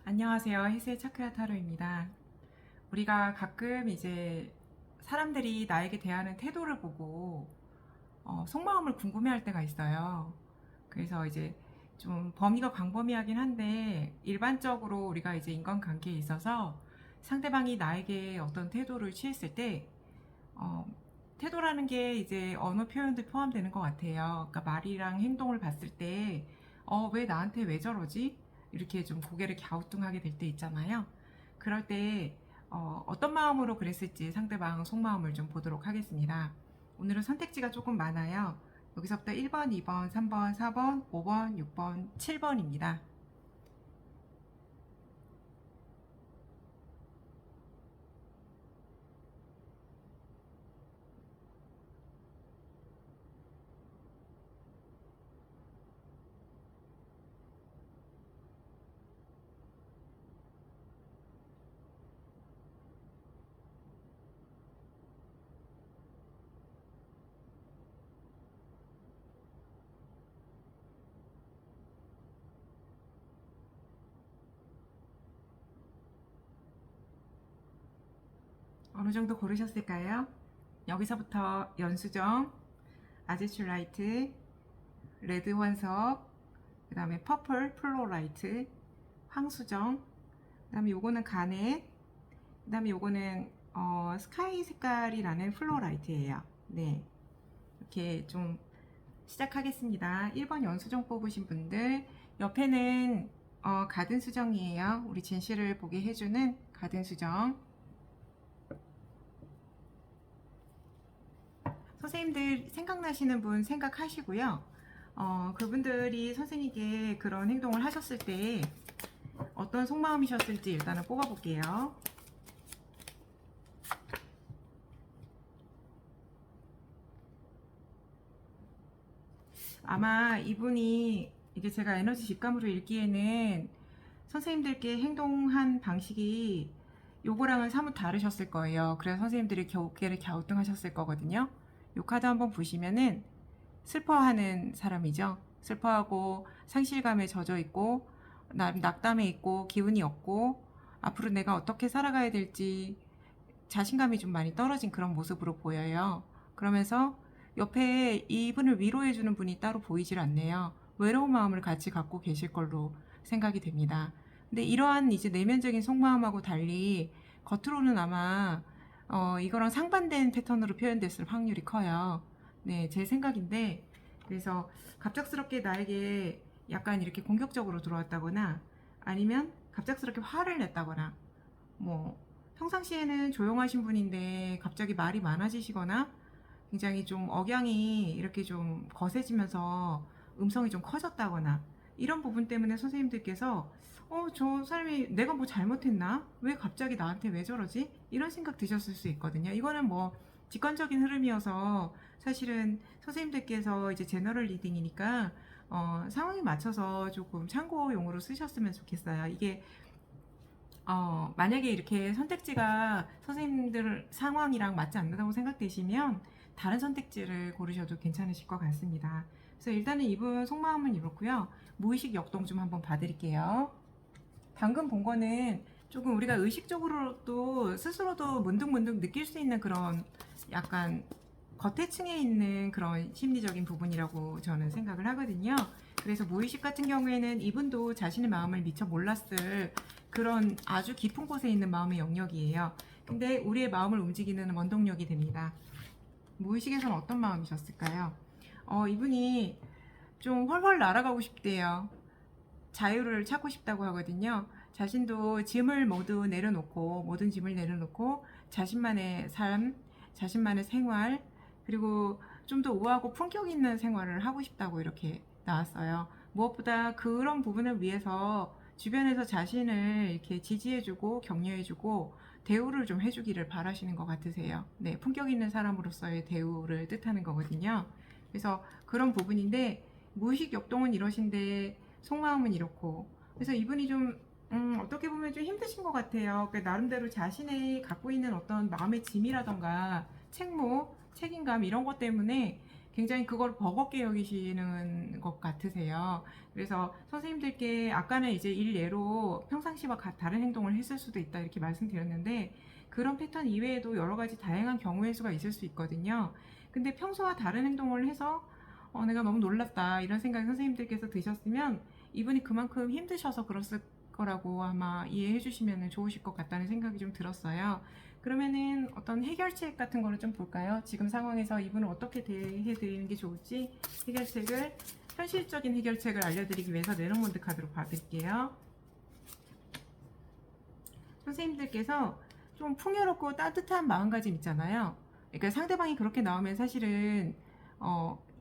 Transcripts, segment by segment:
안녕하세요. 희세 차크라 타로입니다. 우리가 가끔 이제 사람들이 나에게 대하는 태도를 보고 속마음을 궁금해할 때가 있어요. 그래서 이제 좀 범위가 광범위하긴 한데 일반적으로 우리가 이제 인간관계에 있어서 상대방이 나에게 어떤 태도를 취했을 때 어, 태도라는 게 이제 언어 표현도 포함되는 것 같아요. 그러니까 말이랑 행동을 봤을 때, 왜 나한테 왜 저러지? 이렇게 좀 고개를 갸우뚱하게 될 때 있잖아요. 그럴 때, 어떤 마음으로 그랬을지 상대방 속마음을 좀 보도록 하겠습니다. 오늘은 선택지가 조금 많아요. 여기서부터 1번, 2번, 3번, 4번, 5번, 6번, 7번입니다. 어느 정도 고르셨을까요? 여기서부터 연수정, 아제출라이트, 레드 환석, 그 다음에 퍼플 플로라이트, 황수정, 그 다음에 요거는 가넷, 그 다음에 요거는 스카이 색깔이 라는 플로라이트예요. 네, 이렇게 좀 시작하겠습니다. 1번 연수정 뽑으신 분들, 옆에는 가든 수정이에요. 우리 진실을 보게 해주는 가든 수정. 선생님들 생각나시는 분 생각하시고요. 그분들이 선생님께 그런 행동을 하셨을 때 어떤 속마음이셨을지 일단은 뽑아볼게요. 아마 이분이 이게 제가 에너지 직감으로 읽기에는 선생님들께 행동한 방식이 요거랑은 사뭇 다르셨을 거예요. 그래서 선생님들이 고개를 갸우뚱하셨을 거거든요. 요 카드 한번 보시면은 슬퍼하는 사람이죠. 슬퍼하고 상실감에 젖어 있고 낙담해 있고 기운이 없고 앞으로 내가 어떻게 살아가야 될지 자신감이 좀 많이 떨어진 그런 모습으로 보여요. 그러면서 옆에 이분을 위로해주는 분이 따로 보이질 않네요. 외로운 마음을 같이 갖고 계실 걸로 생각이 됩니다. 근데 이러한 이제 내면적인 속마음하고 달리 겉으로는 아마 이거랑 상반된 패턴으로 표현됐을 확률이 커요. 네, 제 생각인데 그래서 갑작스럽게 나에게 약간 이렇게 공격적으로 들어왔다거나 아니면 갑작스럽게 화를 냈다거나 뭐 평상시에는 조용하신 분인데 갑자기 말이 많아지시거나 굉장히 좀 억양이 이렇게 좀 거세지면서 음성이 좀 커졌다거나 이런 부분 때문에 선생님들께서 저 사람이 내가 뭐 잘못했나? 왜 갑자기 나한테 왜 저러지? 이런 생각 드셨을 수 있거든요. 이거는 뭐 직관적인 흐름이어서 사실은 선생님들께서 이제 제너럴 리딩이니까 상황에 맞춰서 조금 참고용으로 쓰셨으면 좋겠어요. 이게 만약에 이렇게 선택지가 선생님들 상황이랑 맞지 않는다고 생각되시면 다른 선택지를 고르셔도 괜찮으실 것 같습니다. 그래서 일단은 이분 속마음은 이렇고요. 무의식 역동 좀 한번 봐드릴게요. 방금 본 거는 조금 우리가 의식적으로도 스스로도 문득문득 느낄 수 있는 그런 약간 겉에층에 있는 그런 심리적인 부분이라고 저는 생각을 하거든요. 그래서 무의식 같은 경우에는 이분도 자신의 마음을 미처 몰랐을 그런 아주 깊은 곳에 있는 마음의 영역이에요. 근데 우리의 마음을 움직이는 원동력이 됩니다. 무의식에서는 어떤 마음이셨을까요? 이분이 좀 훨훨 날아가고 싶대요. 자유를 찾고 싶다고 하거든요. 자신도 짐을 모두 내려놓고 모든 짐을 내려놓고 자신만의 삶, 자신만의 생활 그리고 좀 더 우아하고 품격 있는 생활을 하고 싶다고 이렇게 나왔어요. 무엇보다 그런 부분을 위해서 주변에서 자신을 이렇게 지지해주고 격려해주고 대우를 좀 해주기를 바라시는 것 같으세요. 네, 품격 있는 사람으로서의 대우를 뜻하는 거거든요. 그래서 그런 부분인데 무의식 역동은 이러신데 속마음은 이렇고 그래서 이분이 좀 어떻게 보면 좀 힘드신 것 같아요. 그러니까 나름대로 자신의 갖고 있는 어떤 마음의 짐이라던가 책무, 책임감 이런 것 때문에 굉장히 그걸 버겁게 여기시는 것 같으세요. 그래서 선생님들께 아까는 이제 일례로 평상시와 다른 행동을 했을 수도 있다 이렇게 말씀드렸는데, 그런 패턴 이외에도 여러 가지 다양한 경우의 수가 있을 수 있거든요. 근데 평소와 다른 행동을 해서 내가 너무 놀랐다 이런 생각이 선생님들께서 드셨으면 이분이 그만큼 힘드셔서 그랬을 거라고 아마 이해해 주시면 좋으실 것 같다는 생각이 좀 들었어요. 그러면은 어떤 해결책 같은 거를 좀 볼까요? 지금 상황에서 이분을 어떻게 대해 드리는 게 좋을지 해결책을, 현실적인 해결책을 알려드리기 위해서 레노몬드 카드로 봐드릴게요. 선생님들께서 좀 풍요롭고 따뜻한 마음가짐 있잖아요. 그러니까 상대방이 그렇게 나오면 사실은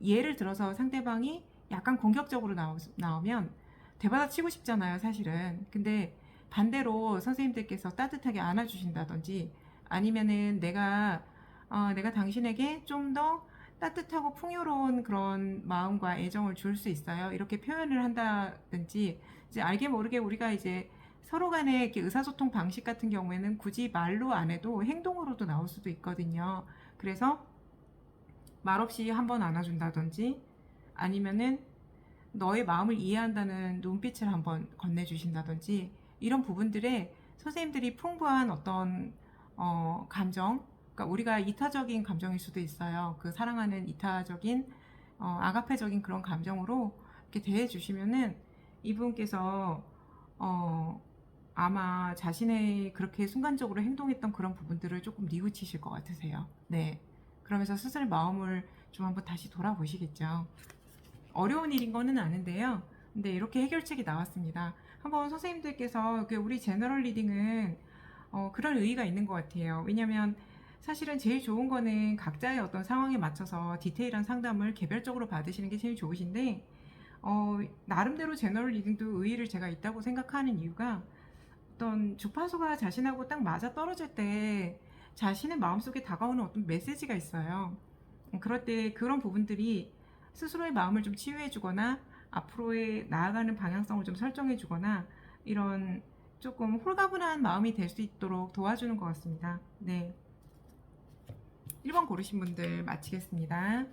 예를 들어서 상대방이 약간 공격적으로 나오면 대받아치고 싶잖아요, 사실은. 근데 반대로 선생님들께서 따뜻하게 안아주신다든지, 아니면은 내가 당신에게 좀 더 따뜻하고 풍요로운 그런 마음과 애정을 줄 수 있어요, 이렇게 표현을 한다든지, 이제 알게 모르게 우리가 이제 서로 간의 이렇게 의사소통 방식 같은 경우에는 굳이 말로 안 해도 행동으로도 나올 수도 있거든요. 그래서 말없이 한번 안아준다든지, 아니면은 너의 마음을 이해한다는 눈빛을 한번 건네주신다든지, 이런 부분들에 선생님들이 풍부한 어떤 감정, 그러니까 우리가 이타적인 감정일 수도 있어요. 그 사랑하는 이타적인 아가페적인 그런 감정으로 이렇게 대해주시면은 이분께서 아마 자신의 그렇게 순간적으로 행동했던 그런 부분들을 조금 뉘우치실 것 같으세요. 네. 그러면서 스스로 마음을 좀 한번 다시 돌아보시겠죠. 어려운 일인 거는 아는데요. 근데 이렇게 해결책이 나왔습니다. 한번 선생님들께서 우리 제너럴 리딩은 그런 의의가 있는 것 같아요. 왜냐면 사실은 제일 좋은 거는 각자의 어떤 상황에 맞춰서 디테일한 상담을 개별적으로 받으시는 게 제일 좋으신데, 나름대로 제너럴 리딩도 의의를 제가 있다고 생각하는 이유가, 어떤 주파수가 자신하고 딱 맞아 떨어질 때 자신의 마음속에 다가오는 어떤 메시지가 있어요. 그럴 때 그런 부분들이 스스로의 마음을 좀 치유해 주거나 앞으로의 나아가는 방향성을 좀 설정해 주거나, 이런 조금 홀가분한 마음이 될 수 있도록 도와주는 것 같습니다. 네. 1번 고르신 분들 마치겠습니다.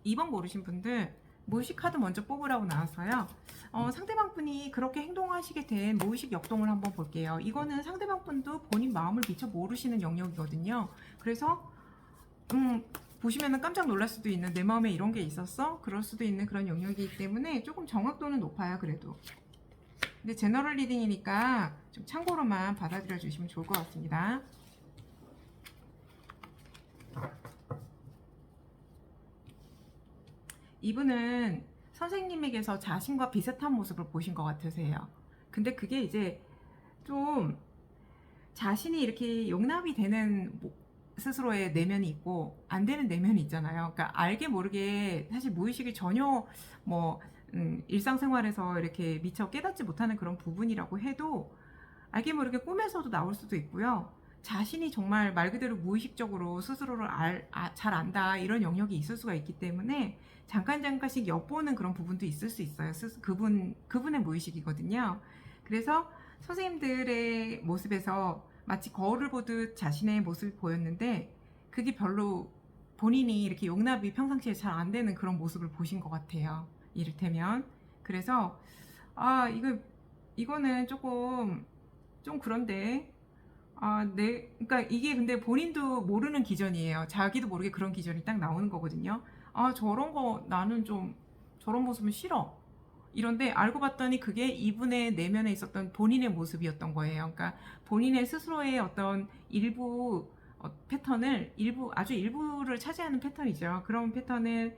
2번 고르신 분들 무의식 카드 먼저 뽑으라고 나왔어요. 상대방 분이 그렇게 행동하시게 된 무의식 역동을 한번 볼게요. 이거는 상대방 분도 본인 마음을 미처 모르시는 영역이거든요. 그래서 보시면은 깜짝 놀랄 수도 있는, 내 마음에 이런 게 있었어? 그럴 수도 있는 그런 영역이기 때문에 조금 정확도는 높아요, 그래도. 근데 제너럴 리딩이니까 좀 참고로만 받아들여 주시면 좋을 것 같습니다. 이분은 선생님에게서 자신과 비슷한 모습을 보신 것 같으세요. 근데 그게 이제 좀 자신이 이렇게 용납이 되는 스스로의 내면이 있고 안 되는 내면이 있잖아요. 그러니까 알게 모르게 사실 무의식이 전혀 일상생활에서 이렇게 미처 깨닫지 못하는 그런 부분이라고 해도 알게 모르게 꿈에서도 나올 수도 있고요. 자신이 정말 말 그대로 무의식적으로 스스로를 잘 안다 이런 영역이 있을 수가 있기 때문에 잠깐씩 엿보는 그런 부분도 있을 수 있어요. 그분의 무의식이거든요. 그래서 선생님들의 모습에서 마치 거울을 보듯 자신의 모습이 보였는데, 그게 별로 본인이 이렇게 용납이 평상시에 잘 안 되는 그런 모습을 보신 것 같아요, 이를테면. 그래서 이거는 조금 좀 그런데, 그러니까 이게 근데 본인도 모르는 기전이에요. 자기도 모르게 그런 기전이 딱 나오는 거거든요. 저런 거 나는 좀 저런 모습은 싫어. 이런데 알고 봤더니 그게 이분의 내면에 있었던 본인의 모습이었던 거예요. 그러니까 본인의 스스로의 어떤 일부 패턴을 아주 일부를 차지하는 패턴이죠. 그런 패턴을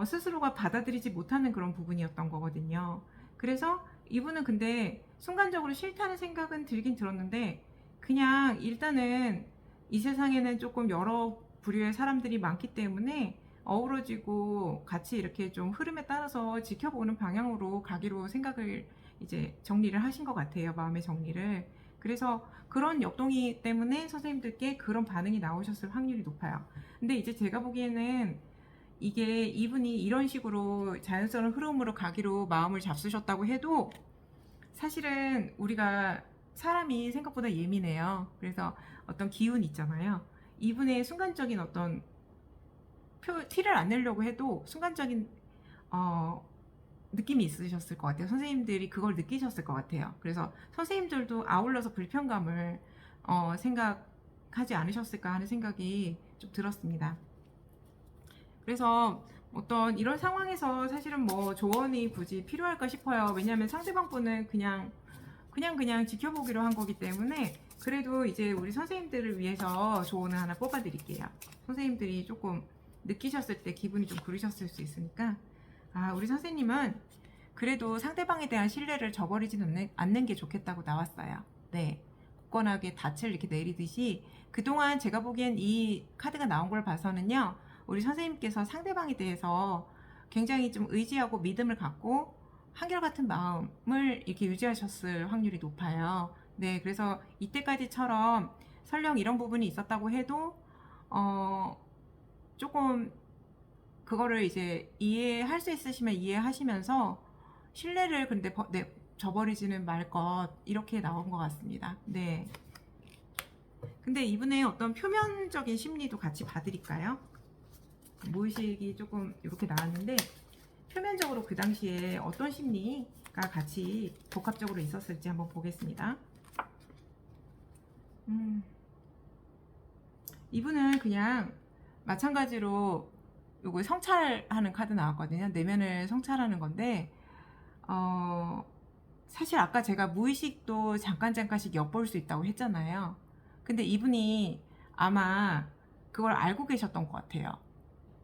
스스로가 받아들이지 못하는 그런 부분이었던 거거든요. 그래서 이분은 근데 순간적으로 싫다는 생각은 들긴 들었는데, 그냥 일단은 이 세상에는 조금 여러 부류의 사람들이 많기 때문에 어우러지고 같이 이렇게 좀 흐름에 따라서 지켜보는 방향으로 가기로 생각을 이제 정리를 하신 것 같아요. 마음의 정리를. 그래서 그런 역동이 때문에 선생님들께 그런 반응이 나오셨을 확률이 높아요. 근데 이제 제가 보기에는 이게 이분이 이런 식으로 자연스러운 흐름으로 가기로 마음을 잡수셨다고 해도 사실은 우리가 사람이 생각보다 예민해요. 그래서 어떤 기운 있잖아요. 이분의 순간적인 어떤 티를 안 내려고 해도 순간적인 느낌이 있으셨을 것 같아요. 선생님들이 그걸 느끼셨을 것 같아요. 그래서 선생님들도 아울러서 불편감을 생각하지 않으셨을까 하는 생각이 좀 들었습니다. 그래서 어떤 이런 상황에서 사실은 뭐 조언이 굳이 필요할까 싶어요. 왜냐하면 상대방 분은 그냥 지켜보기로 한 거기 때문에 그래도 이제 우리 선생님들을 위해서 조언을 하나 뽑아 드릴게요. 선생님들이 조금 느끼셨을 때 기분이 좀 그러셨을 수 있으니까, 우리 선생님은 그래도 상대방에 대한 신뢰를 저버리지 않는 게 좋겠다고 나왔어요. 네, 굳건하게 닻을 이렇게 내리듯이 그동안 제가 보기엔 이 카드가 나온 걸 봐서는요, 우리 선생님께서 상대방에 대해서 굉장히 좀 의지하고 믿음을 갖고 한결같은 마음을 이렇게 유지하셨을 확률이 높아요. 네, 그래서 이때까지처럼 설령 이런 부분이 있었다고 해도 조금 그거를 이제 이해할 수 있으시면 이해하시면서 신뢰를 근데 저버리지는 말 것, 이렇게 나온 것 같습니다. 네. 근데 이분의 어떤 표면적인 심리도 같이 봐드릴까요? 무의식이 조금 이렇게 나왔는데 표면적으로 그 당시에 어떤 심리가 같이 복합적으로 있었을지 한번 보겠습니다. 이분은 그냥 마찬가지로 요거 성찰하는 카드 나왔거든요. 내면을 성찰하는 건데 사실 아까 제가 무의식도 잠깐씩 엿볼 수 있다고 했잖아요. 근데 이분이 아마 그걸 알고 계셨던 것 같아요.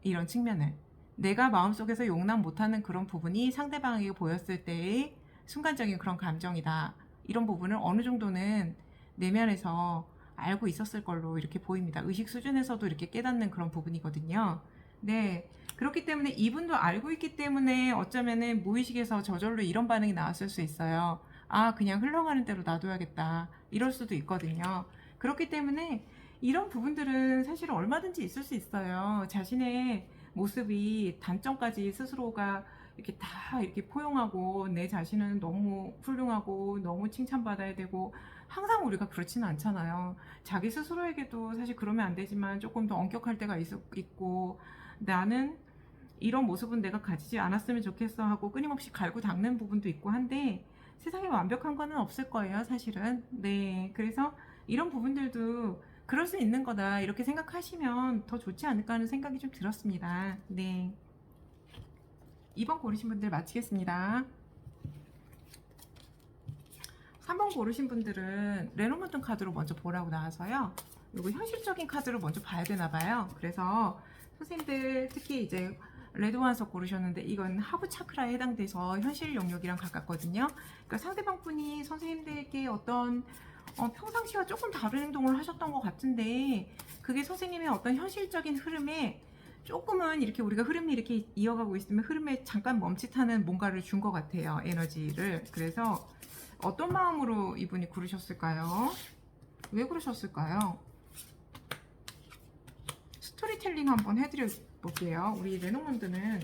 이런 측면을. 내가 마음속에서 용납 못하는 그런 부분이 상대방에게 보였을 때의 순간적인 그런 감정이다. 이런 부분을 어느 정도는 내면에서 알고 있었을 걸로 이렇게 보입니다. 의식 수준에서도 이렇게 깨닫는 그런 부분이거든요. 네. 그렇기 때문에 이분도 알고 있기 때문에 어쩌면은 무의식에서 저절로 이런 반응이 나왔을 수 있어요. 그냥 흘러가는 대로 놔둬야겠다. 이럴 수도 있거든요. 그렇기 때문에 이런 부분들은 사실 얼마든지 있을 수 있어요. 자신의 모습이 단점까지 스스로가 이렇게 다 이렇게 포용하고 내 자신은 너무 훌륭하고 너무 칭찬받아야 되고 항상 우리가 그렇지는 않잖아요. 자기 스스로에게도 사실 그러면 안 되지만 조금 더 엄격할 때가 있고 나는 이런 모습은 내가 가지지 않았으면 좋겠어 하고 끊임없이 갈고 닦는 부분도 있고 한데 세상에 완벽한 거는 없을 거예요, 사실은. 네, 그래서 이런 부분들도 그럴 수 있는 거다 이렇게 생각하시면 더 좋지 않을까 하는 생각이 좀 들었습니다. 네, 2번 고르신 분들 마치겠습니다. 3번 고르신 분들은 레노먼트 카드로 먼저 보라고 나와서요. 이거 현실적인 카드로 먼저 봐야 되나 봐요. 그래서 선생님들 특히 이제 레드 환석 고르셨는데 이건 하부 차크라에 해당돼서 현실 영역이랑 가깝거든요. 그러니까 상대방 분이 선생님들께 어떤 평상시와 조금 다른 행동을 하셨던 것 같은데 그게 선생님의 어떤 현실적인 흐름에 조금은 이렇게 우리가 흐름이 이렇게 이어가고 있으면 흐름에 잠깐 멈칫하는 뭔가를 준 것 같아요. 에너지를. 그래서 어떤 마음으로 이분이 고르셨을까요? 왜 그러셨을까요? 스토리텔링 한번 해드려 볼게요. 우리 레노먼드는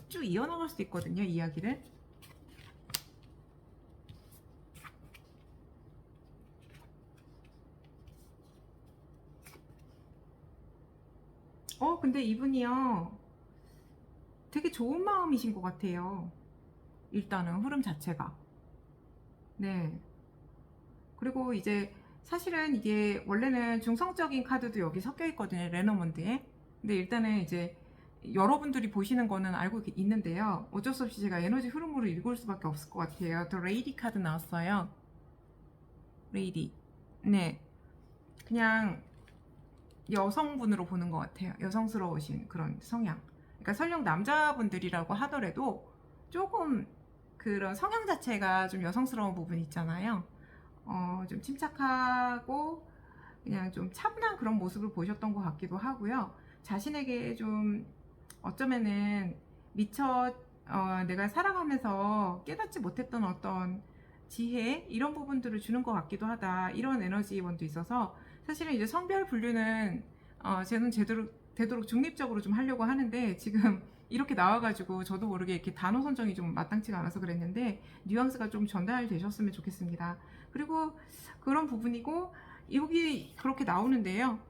쭉 이어나갈 수 있거든요, 이야기를. 근데 이분이요, 되게 좋은 마음이신 것 같아요. 일단은 흐름 자체가. 네. 그리고 이제 사실은 이게 원래는 중성적인 카드도 여기 섞여 있거든요, 레너먼드에. 근데 일단은 이제 여러분들이 보시는 거는 알고 있는데요. 어쩔 수 없이 제가 에너지 흐름으로 읽을 수밖에 없을 것 같아요. 더 레이디 카드 나왔어요. 레이디. 네. 그냥 여성분으로 보는 것 같아요. 여성스러우신 그런 성향. 그러니까 설령 남자분들이라고 하더라도 조금 그런 성향 자체가 좀 여성스러운 부분이 있잖아요. 좀 침착하고 그냥 좀 차분한 그런 모습을 보셨던 것 같기도 하고요. 자신에게 좀 어쩌면은 미처 내가 살아가면서 깨닫지 못했던 어떤 지혜 이런 부분들을 주는 것 같기도 하다. 이런 에너지원도 있어서 사실은 이제 성별 분류는 저는 되도록 중립적으로 좀 하려고 하는데 지금 이렇게 나와가지고 저도 모르게 이렇게 단어 선정이 좀 마땅치가 않아서 그랬는데 뉘앙스가 좀 전달되셨으면 좋겠습니다. 그리고 그런 부분이고 여기 그렇게 나오는데요.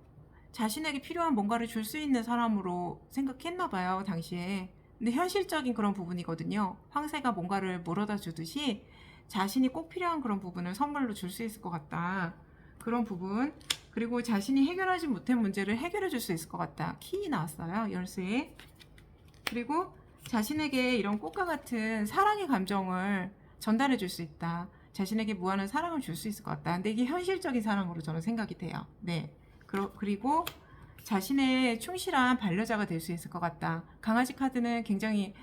자신에게 필요한 뭔가를 줄 수 있는 사람으로 생각했나 봐요, 당시에. 근데 현실적인 그런 부분이거든요. 황새가 뭔가를 물어다 주듯이 자신이 꼭 필요한 그런 부분을 선물로 줄 수 있을 것 같다. 그런 부분. 그리고 자신이 해결하지 못한 문제를 해결해 줄 수 있을 것 같다. 키 나왔어요. 열쇠. 그리고 자신에게 이런 꽃과 같은 사랑의 감정을 전달해 줄 수 있다. 자신에게 무한한 사랑을 줄 수 있을 것 같다. 근데 이게 현실적인 사랑으로 저는 생각이 돼요. 네. 그리고 자신의 충실한 반려자가 될 수 있을 것 같다. 강아지 카드는 굉장히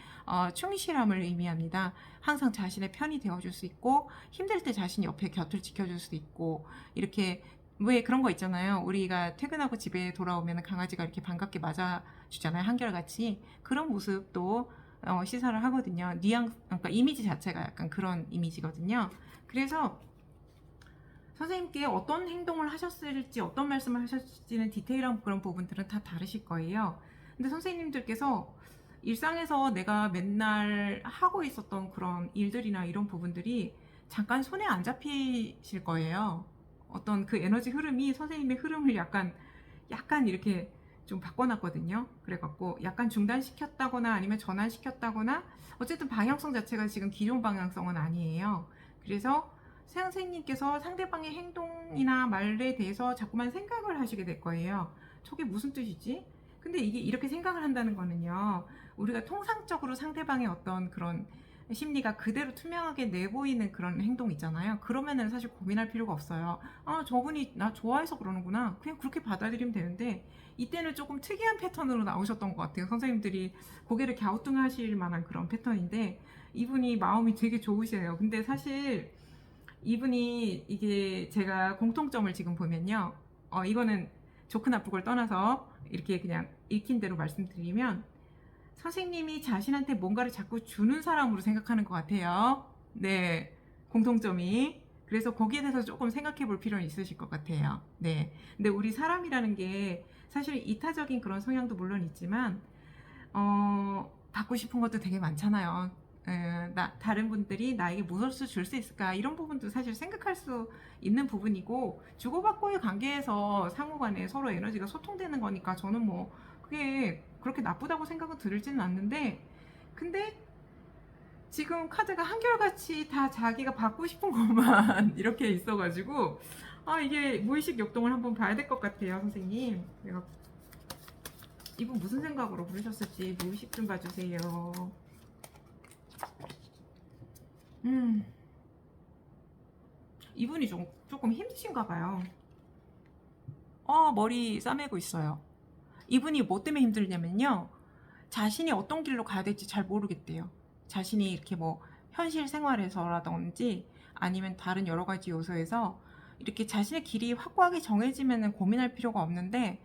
충실함을 의미합니다. 항상 자신의 편이 되어줄 수 있고 힘들 때 자신이 옆에 곁을 지켜줄 수 있고 이렇게 왜 그런 거 있잖아요. 우리가 퇴근하고 집에 돌아오면 강아지가 이렇게 반갑게 맞아주잖아요. 한결같이. 그런 모습도 시사를 하거든요. 그러니까 이미지 자체가 약간 그런 이미지거든요. 그래서 선생님께 어떤 행동을 하셨을지 어떤 말씀을 하셨을지는 디테일한 그런 부분들은 다 다르실 거예요. 근데 선생님들께서 일상에서 내가 맨날 하고 있었던 그런 일들이나 이런 부분들이 잠깐 손에 안 잡히실 거예요. 어떤 그 에너지 흐름이 선생님의 흐름을 약간 이렇게 좀 바꿔놨거든요. 그래갖고 약간 중단시켰다거나 아니면 전환시켰다거나 어쨌든 방향성 자체가 지금 기존 방향성은 아니에요. 그래서 선생님께서 상대방의 행동이나 말에 대해서 자꾸만 생각을 하시게 될 거예요. 저게 무슨 뜻이지? 근데 이게 이렇게 생각을 한다는 거는요. 우리가 통상적으로 상대방의 어떤 그런 심리가 그대로 투명하게 내보이는 그런 행동 있잖아요. 그러면은 사실 고민할 필요가 없어요. 아, 저분이 나 좋아해서 그러는구나. 그냥 그렇게 받아들이면 되는데 이때는 조금 특이한 패턴으로 나오셨던 것 같아요. 선생님들이 고개를 갸우뚱하실 만한 그런 패턴인데 이분이 마음이 되게 좋으시네요. 근데 사실 이분이 이게 제가 공통점을 지금 보면요. 이거는 좋고 나쁘고를 떠나서 이렇게 그냥 읽힌 대로 말씀드리면 선생님이 자신한테 뭔가를 자꾸 주는 사람으로 생각하는 것 같아요. 네, 공통점이. 그래서 거기에 대해서 조금 생각해 볼 필요는 있으실 것 같아요. 네. 근데 우리 사람이라는 게 사실 이타적인 그런 성향도 물론 있지만, 받고 싶은 것도 되게 많잖아요. 다른 분들이 나에게 무엇을 줄 수 있을까 이런 부분도 사실 생각할 수 있는 부분이고 주고받고의 관계에서 상호간에 서로 에너지가 소통되는 거니까 저는 뭐 그게 그렇게 나쁘다고 생각은 들지는 않는데 근데 지금 카드가 한결같이 다 자기가 받고 싶은 것만 이렇게 있어가지고 이게 무의식 역동을 한번 봐야 될 것 같아요 선생님. 내가 이분 무슨 생각으로 부르셨을지 무의식 좀 봐주세요. 이분이 조금 힘드신가 봐요. 머리 싸매고 있어요. 이분이 뭐 때문에 힘들냐면요. 자신이 어떤 길로 가야 될지 잘 모르겠대요. 자신이 이렇게 뭐 현실 생활에서라든지 아니면 다른 여러 가지 요소에서 이렇게 자신의 길이 확고하게 정해지면 고민할 필요가 없는데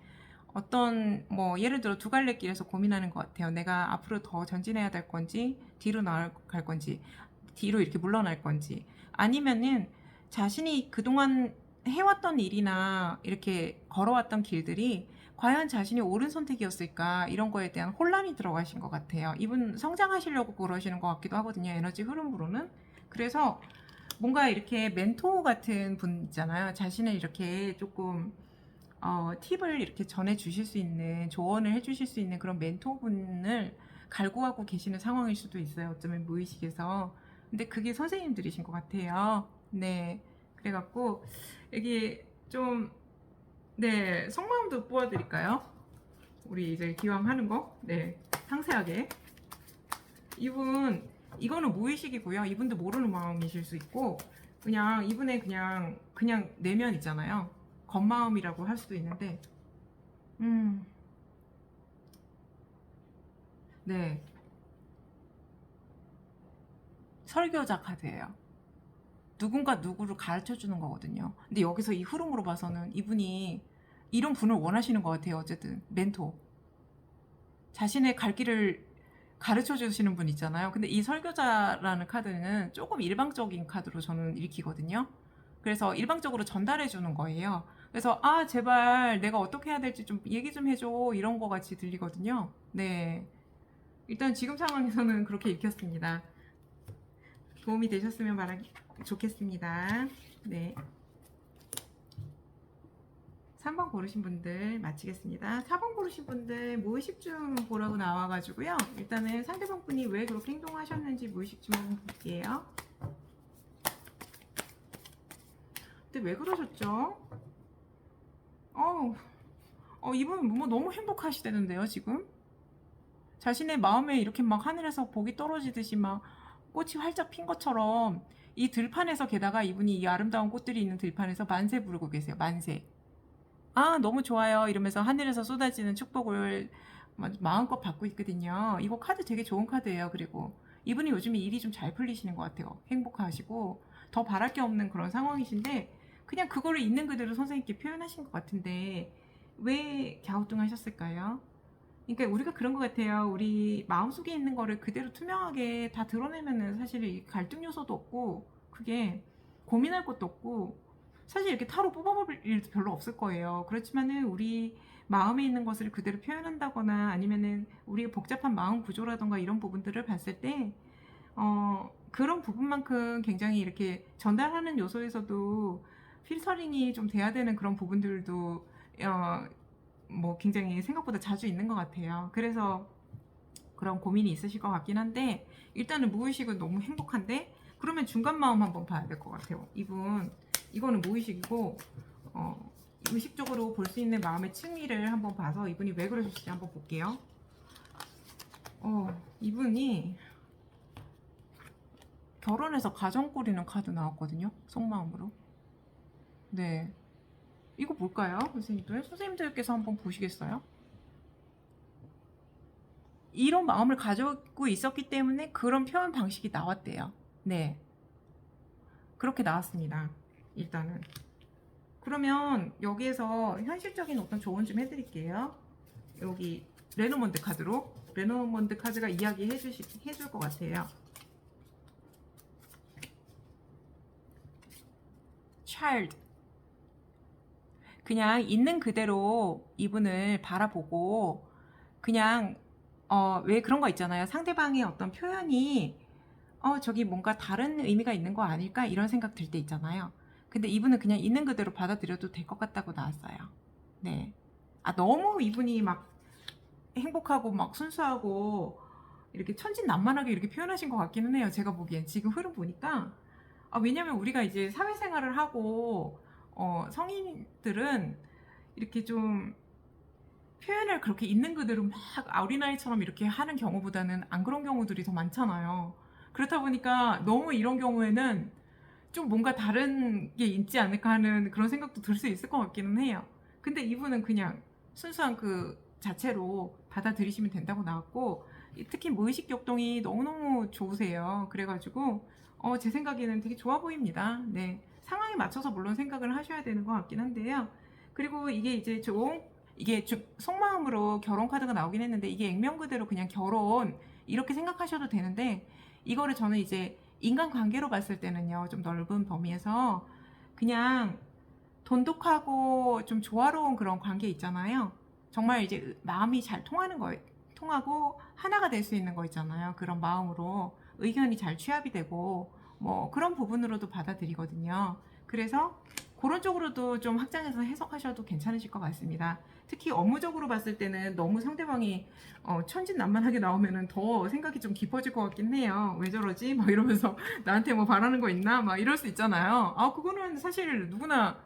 어떤 뭐 예를 들어 두 갈래 길에서 고민하는 것 같아요. 내가 앞으로 더 전진해야 될 건지 뒤로 나아갈 건지 뒤로 이렇게 물러날 건지 아니면은 자신이 그동안 해왔던 일이나 이렇게 걸어왔던 길들이 과연 자신이 옳은 선택이었을까 이런 거에 대한 혼란이 들어가신 것 같아요. 이분 성장하시려고 그러시는 것 같기도 하거든요. 에너지 흐름으로는. 그래서 뭔가 이렇게 멘토 같은 분 있잖아요. 자신을 이렇게 조금 팁을 이렇게 전해 주실 수 있는 조언을 해 주실 수 있는 그런 멘토분을 갈구하고 계시는 상황일 수도 있어요. 어쩌면 무의식에서. 근데 그게 선생님들이신 것 같아요. 네. 그래갖고 여기 좀 네, 속마음도 뽑아드릴까요? 우리 이제 기왕 하는 거, 네, 상세하게. 이거는 무의식이고요. 이분도 모르는 마음이실 수 있고, 그냥 이분의 그냥 내면 있잖아요. 겉마음이라고 할 수도 있는데, 음, 네, 설교자 카드예요. 누군가 누구를 가르쳐 주는 거거든요. 근데 여기서 이 흐름으로 봐서는 이분이 이런 분을 원하시는 것 같아요. 어쨌든 멘토. 자신의 갈 길을 가르쳐 주시는 분 있잖아요. 근데 이 설교자라는 카드는 조금 일방적인 카드로 저는 읽히거든요. 그래서 일방적으로 전달해 주는 거예요. 그래서 제발 내가 어떻게 해야 될지 좀 얘기 좀 해줘 이런 거 같이 들리거든요. 네. 일단 지금 상황에서는 그렇게 읽혔습니다. 도움이 되셨으면 좋겠습니다. 네. 3번 고르신 분들 마치겠습니다. 4번 고르신 분들 무의식 좀 보라고 나와가지고요. 일단은 상대방 분이 왜 그렇게 행동하셨는지 무의식 좀 한번 볼게요. 근데 왜 그러셨죠? 이분 뭐 너무 행복하시대는데요, 지금? 자신의 마음에 이렇게 막 하늘에서 복이 떨어지듯이 막 꽃이 활짝 핀 것처럼 이 들판에서 게다가 이분이 이 아름다운 꽃들이 있는 들판에서 만세 부르고 계세요. 만세. 아, 너무 좋아요. 이러면서 하늘에서 쏟아지는 축복을 마음껏 받고 있거든요. 이거 카드 되게 좋은 카드예요. 그리고 이분이 요즘에 일이 좀 잘 풀리시는 것 같아요. 행복하시고 더 바랄 게 없는 그런 상황이신데 그냥 그거를 있는 그대로 선생님께 표현하신 것 같은데 왜 갸우뚱하셨을까요? 그러니까 우리가 그런 것 같아요. 우리 마음속에 있는 거를 그대로 투명하게 다 드러내면은 사실 이 갈등 요소도 없고 그게 고민할 것도 없고 사실 이렇게 타로 뽑아볼 일도 별로 없을 거예요. 그렇지만은 우리 마음에 있는 것을 그대로 표현한다거나 아니면은 우리의 복잡한 마음 구조라던가 이런 부분들을 봤을 때 그런 부분만큼 굉장히 이렇게 전달하는 요소에서도 필터링이 좀 돼야 되는 그런 부분들도 뭐 굉장히 생각보다 자주 있는 것 같아요. 그래서 그런 고민이 있으실 것 같긴 한데 일단은 무의식은 너무 행복한데 그러면 중간 마음 한번 봐야 될 것 같아요. 이거는 무의식이고 의식적으로 볼 수 있는 마음의 층위를 한번 봐서 이분이 왜 그러실지 한번 볼게요. 이분이 결혼해서 가정 꾸리는 카드 나왔거든요. 속마음으로. 네. 이거 뭘까요? 선생님들께서 한번 보시겠어요? 이런 마음을 가지고 있었기 때문에 그런 표현 방식이 나왔대요. 네. 그렇게 나왔습니다. 일단은. 그러면 여기에서 현실적인 어떤 조언 좀 해드릴게요. 여기 레노먼드 카드로. 레노먼드 카드가 이야기해 줄 것 같아요. child. 그냥 있는 그대로 이분을 바라보고 그냥 왜 그런 거 있잖아요. 상대방의 어떤 표현이 저기 뭔가 다른 의미가 있는 거 아닐까 이런 생각 들 때 있잖아요. 근데 이분은 그냥 있는 그대로 받아들여도 될 것 같다고 나왔어요. 네. 너무 이분이 막 행복하고 막 순수하고 이렇게 천진난만하게 이렇게 표현하신 것 같기는 해요. 제가 보기엔 지금 흐름 보니까 왜냐면 우리가 이제 사회생활을 하고 성인들은 이렇게 좀 표현을 그렇게 있는 그대로 막 어린아이처럼 이렇게 하는 경우보다는 안 그런 경우들이 더 많잖아요. 그렇다 보니까 너무 이런 경우에는 좀 뭔가 다른 게 있지 않을까 하는 그런 생각도 들 수 있을 것 같기는 해요. 근데 이분은 그냥 순수한 그 자체로 받아들이시면 된다고 나왔고 특히 무의식 격동이 너무너무 좋으세요. 그래가지고 제 생각에는 되게 좋아 보입니다. 네. 상황에 맞춰서 물론 생각을 하셔야 되는 것 같긴 한데요. 그리고 이게 이제 이게 속마음으로 결혼 카드가 나오긴 했는데 이게 액면 그대로 그냥 결혼 이렇게 생각하셔도 되는데 이거를 저는 이제 인간관계로 봤을 때는요 좀 넓은 범위에서 그냥 돈독하고 좀 조화로운 그런 관계 있잖아요. 정말 이제 마음이 잘 통하는 거 통하고 하나가 될 수 있는 거 있잖아요. 그런 마음으로 의견이 잘 취합이 되고 뭐 그런 부분으로도 받아들이거든요. 그래서 그런 쪽으로도 좀 확장해서 해석하셔도 괜찮으실 것 같습니다. 특히 업무적으로 봤을 때는 너무 상대방이 천진난만하게 나오면은 더 생각이 좀 깊어질 것 같긴 해요. 왜 저러지? 막 이러면서 나한테 뭐 바라는 거 있나? 막 이럴 수 있잖아요. 그거는 사실 누구나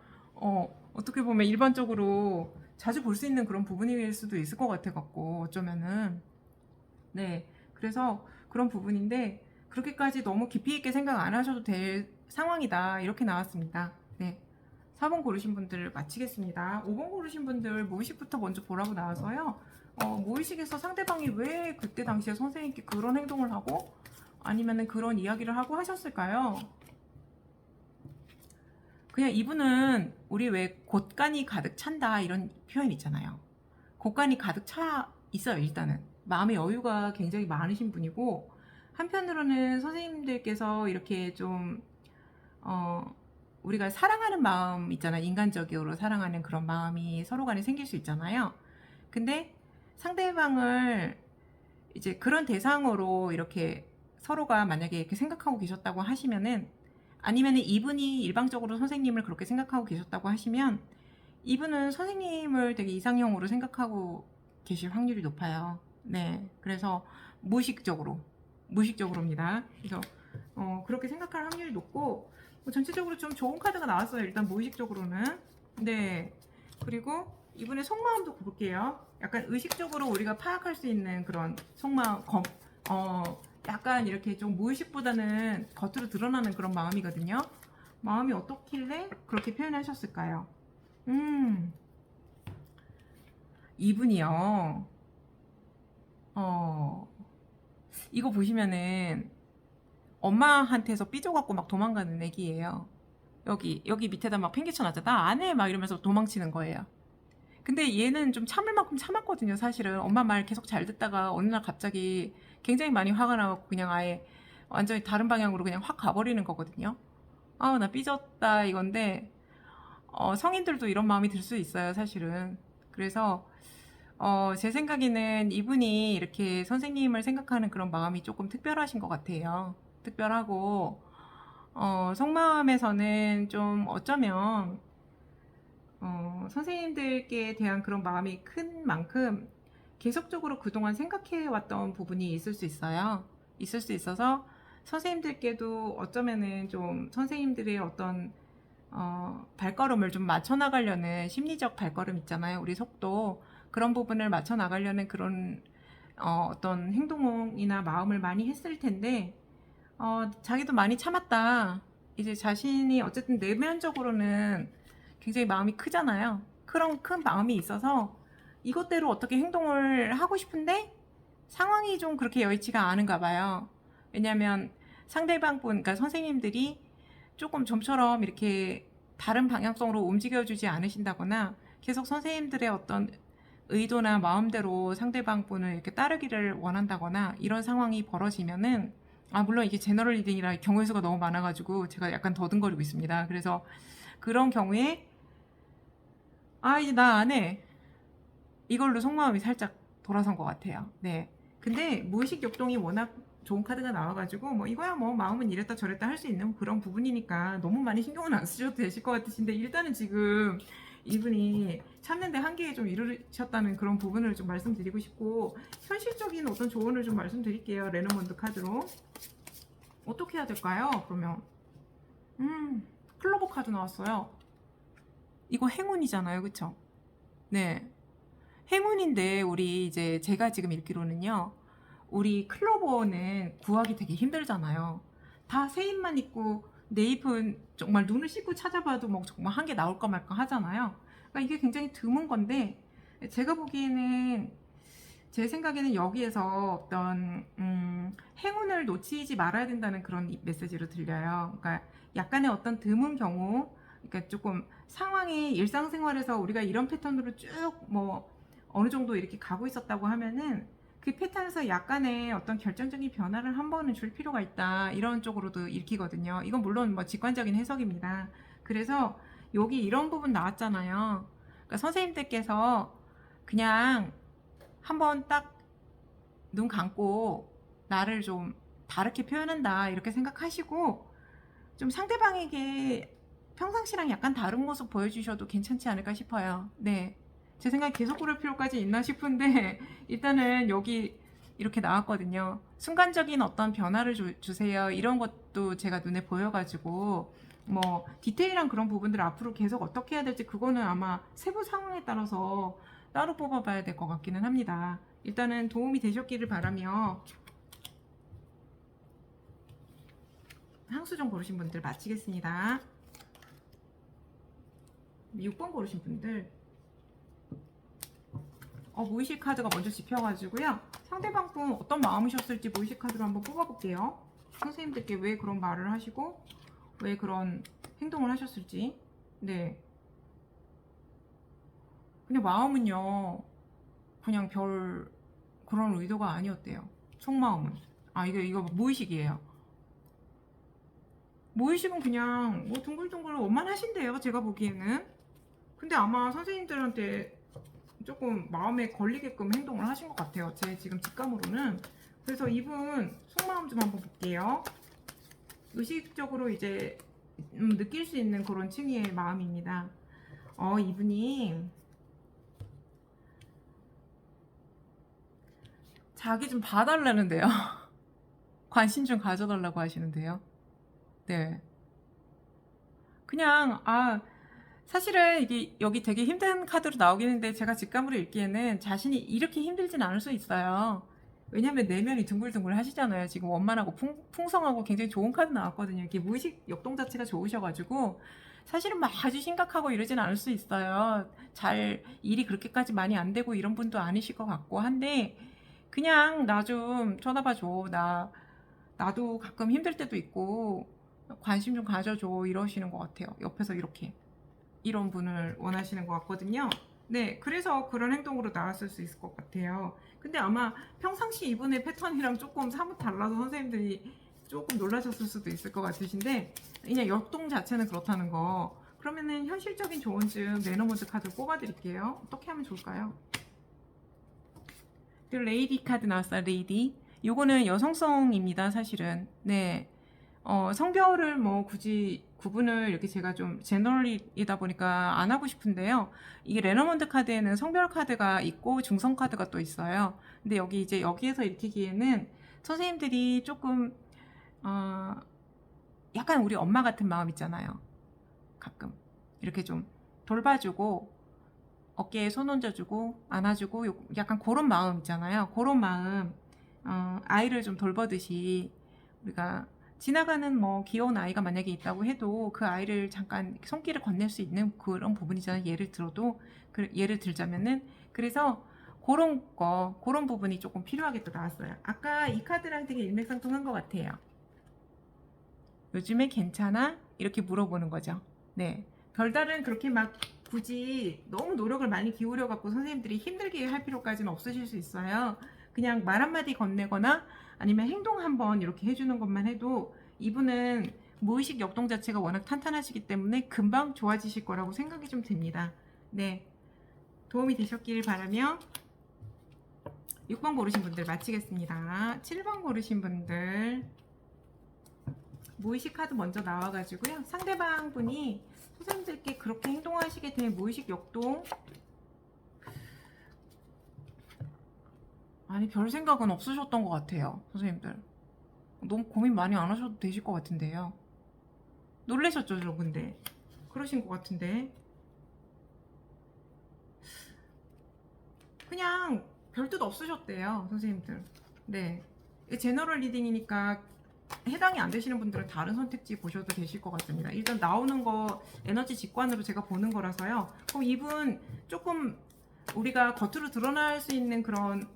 어떻게 보면 일반적으로 자주 볼 수 있는 그런 부분일 수도 있을 것 같아 갖고 어쩌면은 네. 그래서 그런 부분인데 그렇게까지 너무 깊이 있게 생각 안 하셔도 될 상황이다. 이렇게 나왔습니다. 네. 4번 고르신 분들 마치겠습니다. 5번 고르신 분들 무의식부터 먼저 보라고 나와서요. 무의식에서 상대방이 왜 그때 당시에 선생님께 그런 행동을 하고 아니면은 그런 이야기를 하고 하셨을까요? 그냥 이분은 우리 왜 곳간이 가득 찬다 이런 표현 있잖아요. 곳간이 가득 차 있어요. 일단은 마음의 여유가 굉장히 많으신 분이고 한편으로는 선생님들께서 이렇게 좀 우리가 사랑하는 마음 있잖아요. 인간적으로 사랑하는 그런 마음이 서로 간에 생길 수 있잖아요. 근데 상대방을 이제 그런 대상으로 이렇게 서로가 만약에 이렇게 생각하고 계셨다고 하시면은 아니면은 이분이 일방적으로 선생님을 그렇게 생각하고 계셨다고 하시면 이분은 선생님을 되게 이상형으로 생각하고 계실 확률이 높아요. 네, 그래서 무의식적으로입니다. 그래서 그렇게 생각할 확률이 높고, 전체적으로 좀 좋은 카드가 나왔어요. 일단 무의식적으로는. 네, 그리고 이분의 속마음도 볼게요. 약간 의식적으로 우리가 파악할 수 있는 그런 속마음, 약간 이렇게 좀 무의식보다는 겉으로 드러나는 그런 마음이거든요. 마음이 어떻길래 그렇게 표현하셨을까요? 이분이요. 어, 이거 보시면은 엄마한테서 삐져갖고 막 도망가는 애기예요. 여기 밑에다 막 팽개쳐놨자 나 안 해! 막 이러면서 도망치는 거예요. 근데 얘는 좀 참을 만큼 참았거든요, 사실은. 엄마 말 계속 잘 듣다가 어느 날 갑자기 굉장히 많이 화가 나갖고 그냥 아예 완전히 다른 방향으로 그냥 확 가버리는 거거든요. 아, 나 삐졌다 이건데, 성인들도 이런 마음이 들 수 있어요, 사실은. 그래서, 제 생각에는 이분이 이렇게 선생님을 생각하는 그런 마음이 조금 특별하신 것 같아요. 특별하고, 속마음에서는 좀 어쩌면, 선생님들께 대한 그런 마음이 큰 만큼 계속적으로 그동안 생각해왔던 부분이 있을 수 있어요. 있을 수 있어서 선생님들께도 어쩌면은 좀 선생님들의 어떤 발걸음을 좀 맞춰 나가려는 심리적 발걸음 있잖아요. 우리 속도 그런 부분을 맞춰 나가려는 그런 어떤 행동이나 마음을 많이 했을 텐데 자기도 많이 참았다. 이제 자신이 어쨌든 내면적으로는 굉장히 마음이 크잖아요. 그런 큰 마음이 있어서 이것대로 어떻게 행동을 하고 싶은데 상황이 좀 그렇게 여의치가 않은가 봐요. 왜냐하면 상대방 분, 그러니까 선생님들이 조금 좀처럼 이렇게 다른 방향성으로 움직여주지 않으신다거나 계속 선생님들의 어떤 의도나 마음대로 상대방 분을 이렇게 따르기를 원한다거나 이런 상황이 벌어지면은 물론 이게 제너럴 리딩이라 경우의 수가 너무 많아가지고 제가 약간 더듬거리고 있습니다. 그래서 그런 경우에 이제 나 안 해. 이걸로 속마음이 살짝 돌아선 것 같아요. 네. 근데 무의식 역동이 워낙 좋은 카드가 나와가지고 뭐 이거야 뭐 마음은 이랬다 저랬다 할 수 있는 그런 부분이니까 너무 많이 신경은 안 쓰셔도 되실 것 같으신데 일단은 지금 이분이 참는데 한계에 좀 이르셨다는 그런 부분을 좀 말씀드리고 싶고 현실적인 어떤 조언을 좀 말씀드릴게요. 레너먼드 카드로 어떻게 해야 될까요? 그러면 클로버 카드 나왔어요. 이거 행운이잖아요, 그쵸? 네. 행운인데 우리 이제 제가 지금 읽기로는요. 우리 클로버는 구하기 되게 힘들잖아요. 다 새 잎만 있고 내 잎은 정말 눈을 씻고 찾아봐도 뭐 정말 한 개 나올까 말까 하잖아요. 그러니까 이게 굉장히 드문 건데 제가 보기에는 제 생각에는 여기에서 어떤 행운을 놓치지 말아야 된다는 그런 메시지로 들려요. 그러니까 약간의 어떤 드문 경우, 그러니까 조금 상황이 일상생활에서 우리가 이런 패턴으로 쭉 뭐 어느 정도 이렇게 가고 있었다고 하면은 그 패턴에서 약간의 어떤 결정적인 변화를 한 번은 줄 필요가 있다. 이런 쪽으로도 읽히거든요. 이건 물론 뭐 직관적인 해석입니다. 그래서 여기 이런 부분 나왔잖아요. 그러니까 선생님들께서 그냥 한번 딱 눈 감고 나를 좀 다르게 표현한다 이렇게 생각하시고 좀 상대방에게 평상시랑 약간 다른 모습 보여주셔도 괜찮지 않을까 싶어요. 네. 제 생각에 계속 그럴 필요까지 있나 싶은데 일단은 여기 이렇게 나왔거든요. 순간적인 어떤 변화를 주세요. 이런 것도 제가 눈에 보여가지고 뭐 디테일한 그런 부분들 앞으로 계속 어떻게 해야 될지 그거는 아마 세부 상황에 따라서 따로 뽑아봐야 될 것 같기는 합니다. 일단은 도움이 되셨기를 바라며 향수정 고르신 분들 마치겠습니다. 6번 고르신 분들 무의식 카드가 먼저 집혀가지고요. 상대방 분 어떤 마음이셨을지 무의식 카드로 한번 뽑아볼게요. 선생님들께 왜 그런 말을 하시고 왜 그런 행동을 하셨을지. 네. 그냥 마음은요. 그냥 별 그런 의도가 아니었대요. 속마음은. 이거 무의식이에요. 무의식은 그냥 뭐 둥글둥글 원만하신데요. 제가 보기에는. 근데 아마 선생님들한테 조금 마음에 걸리게끔 행동을 하신 것 같아요. 제 지금 직감으로는. 그래서 이분 속마음 좀 한번 볼게요. 의식적으로 이제 느낄 수 있는 그런 층의 마음입니다. 이분이 자기 좀 봐달라는데요. 관심 좀 가져달라고 하시는데요. 네. 그냥, 사실은 이게 여기 되게 힘든 카드로 나오긴 했는데 제가 직감으로 읽기에는 자신이 이렇게 힘들진 않을 수 있어요. 왜냐면 내면이 둥글둥글 하시잖아요. 지금 원만하고 풍성하고 굉장히 좋은 카드 나왔거든요. 이게 무의식 역동 자체가 좋으셔가지고 사실은 막 아주 심각하고 이러진 않을 수 있어요. 잘 일이 그렇게까지 많이 안 되고 이런 분도 아니실 것 같고 한데 그냥 나 좀 쳐다봐줘. 나도 가끔 힘들 때도 있고 관심 좀 가져줘 이러시는 것 같아요. 옆에서 이렇게 이런 분을 원하시는 것 같거든요. 네, 그래서 그런 행동으로 나왔을 수 있을 것 같아요. 근데 아마 평상시 이분의 패턴이랑 조금 사뭇 달라서 선생님들이 조금 놀라셨을 수도 있을 것 같으신데 그냥 역동 자체는 그렇다는 거. 그러면은 현실적인 조언 중 레너모드 카드 뽑아드릴게요. 어떻게 하면 좋을까요? 그 레이디 카드 나왔어요. 레이디. 요거는 여성성입니다. 사실은. 네. 성별을 뭐 굳이 구분을 이렇게 제가 좀 제너럴이다 보니까 안 하고 싶은데요. 이게 레너먼드 카드에는 성별 카드가 있고 중성 카드가 또 있어요. 근데 여기 이제 여기에서 읽히기에는 선생님들이 조금 약간 우리 엄마 같은 마음 있잖아요. 가끔 이렇게 좀 돌봐주고 어깨에 손 얹어주고 안아주고 약간 그런 마음 있잖아요. 그런 마음 아이를 좀 돌보듯이 우리가 지나가는 뭐 귀여운 아이가 만약에 있다고 해도 그 아이를 잠깐 손길을 건넬 수 있는 그런 부분이잖아요. 예를 들자면은 그래서 그런 부분이 조금 필요하게 또 나왔어요. 아까 이 카드랑 되게 일맥상통한 것 같아요. 요즘에 괜찮아? 이렇게 물어보는 거죠. 네. 별다른 그렇게 막 굳이 너무 노력을 많이 기울여 갖고 선생님들이 힘들게 할 필요까지는 없으실 수 있어요. 그냥 말 한마디 건네거나 아니면 행동 한번 이렇게 해주는 것만 해도 이분은 무의식 역동 자체가 워낙 탄탄하시기 때문에 금방 좋아지실 거라고 생각이 좀 듭니다. 네. 도움이 되셨길 바라며 6번 고르신 분들 마치겠습니다. 7번 고르신 분들 무의식 카드 먼저 나와가지고요. 상대방 분이 선생님들께 그렇게 행동하시게 된 무의식 역동 아니 별 생각은 없으셨던 것 같아요. 선생님들 너무 고민 많이 안 하셔도 되실 것 같은데요. 놀라셨죠 저 근데 그러신 것 같은데 그냥 별 뜻 없으셨대요 선생님들. 네, 제너럴 리딩이니까 해당이 안 되시는 분들은 다른 선택지 보셔도 되실 것 같습니다. 일단 나오는 거 에너지 직관으로 제가 보는 거라서요. 그럼 이분 조금 우리가 겉으로 드러날 수 있는 그런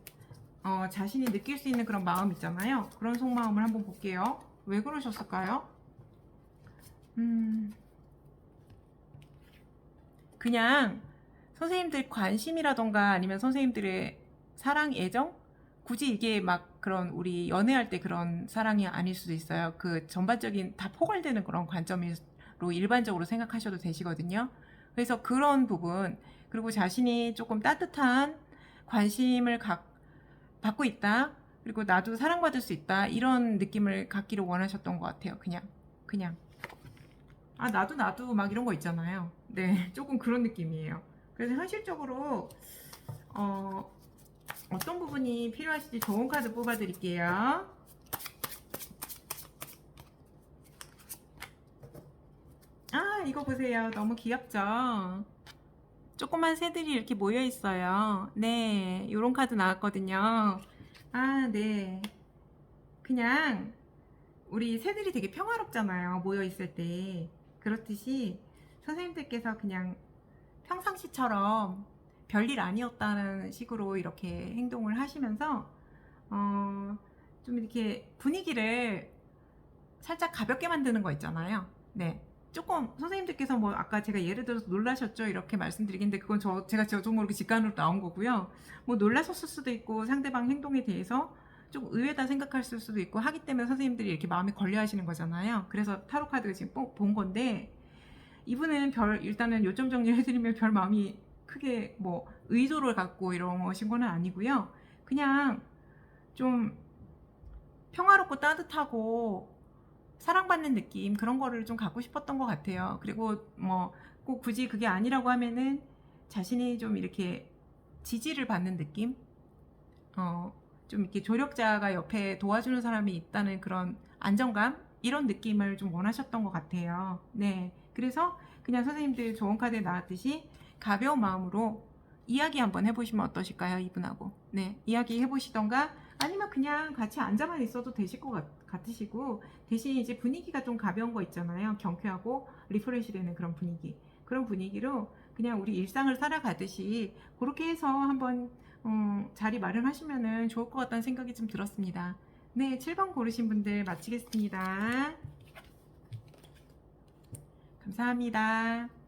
자신이 느낄 수 있는 그런 마음 있잖아요. 그런 속마음을 한번 볼게요. 왜 그러셨을까요? 그냥 선생님들 관심이라던가 아니면 선생님들의 사랑, 애정? 굳이 이게 막 그런 우리 연애할 때 그런 사랑이 아닐 수도 있어요. 그 전반적인 다 포괄되는 그런 관점으로 일반적으로 생각하셔도 되시거든요. 그래서 그런 부분, 그리고 자신이 조금 따뜻한 관심을 받고 있다. 그리고 나도 사랑받을 수 있다. 이런 느낌을 갖기를 원하셨던 것 같아요. 그냥. 나도 막 이런 거 있잖아요. 네, 조금 그런 느낌이에요. 그래서 현실적으로 어떤 부분이 필요하실지 좋은 카드 뽑아드릴게요. 이거 보세요. 너무 귀엽죠? 조그만 새들이 이렇게 모여 있어요. 네, 요런 카드 나왔거든요. 네. 그냥 우리 새들이 되게 평화롭잖아요. 모여 있을 때. 그렇듯이 선생님들께서 그냥 평상시처럼 별일 아니었다는 식으로 이렇게 행동을 하시면서 좀 이렇게 분위기를 살짝 가볍게 만드는 거 있잖아요. 네. 조금 선생님들께서 뭐 아까 제가 예를 들어서 놀라셨죠 이렇게 말씀드리긴데 그건 제가 저도 모르게 직관으로 나온 거고요. 뭐 놀라셨을 수도 있고 상대방 행동에 대해서 좀 의외다 생각할 수도 있고 하기 때문에 선생님들이 이렇게 마음에 걸려 하시는 거잖아요. 그래서 타로 카드가 지금 본 건데 이분은 일단은 요점 정리를 해드리면 별 마음이 크게 뭐 의도를 갖고 이러신 거는 아니고요. 그냥 좀 평화롭고 따뜻하고 사랑받는 느낌 그런 거를 좀 갖고 싶었던 것 같아요. 그리고 뭐 꼭 굳이 그게 아니라고 하면은 자신이 좀 이렇게 지지를 받는 느낌? 좀 이렇게 조력자가 옆에 도와주는 사람이 있다는 그런 안정감? 이런 느낌을 좀 원하셨던 것 같아요. 네. 그래서 그냥 선생님들 좋은 카드에 나왔듯이 가벼운 마음으로 이야기 한번 해보시면 어떠실까요? 이분하고. 네. 이야기 해보시던가 아니면 그냥 같이 앉아만 있어도 되실 것 같으시고 대신 이제 분위기가 좀 가벼운 거 있잖아요. 경쾌하고 리프레시 되는 그런 분위기. 그런 분위기로 그냥 우리 일상을 살아가듯이 그렇게 해서 한번 자리 마련하시면 좋을 것 같다는 생각이 좀 들었습니다. 네, 7번 고르신 분들 마치겠습니다. 감사합니다.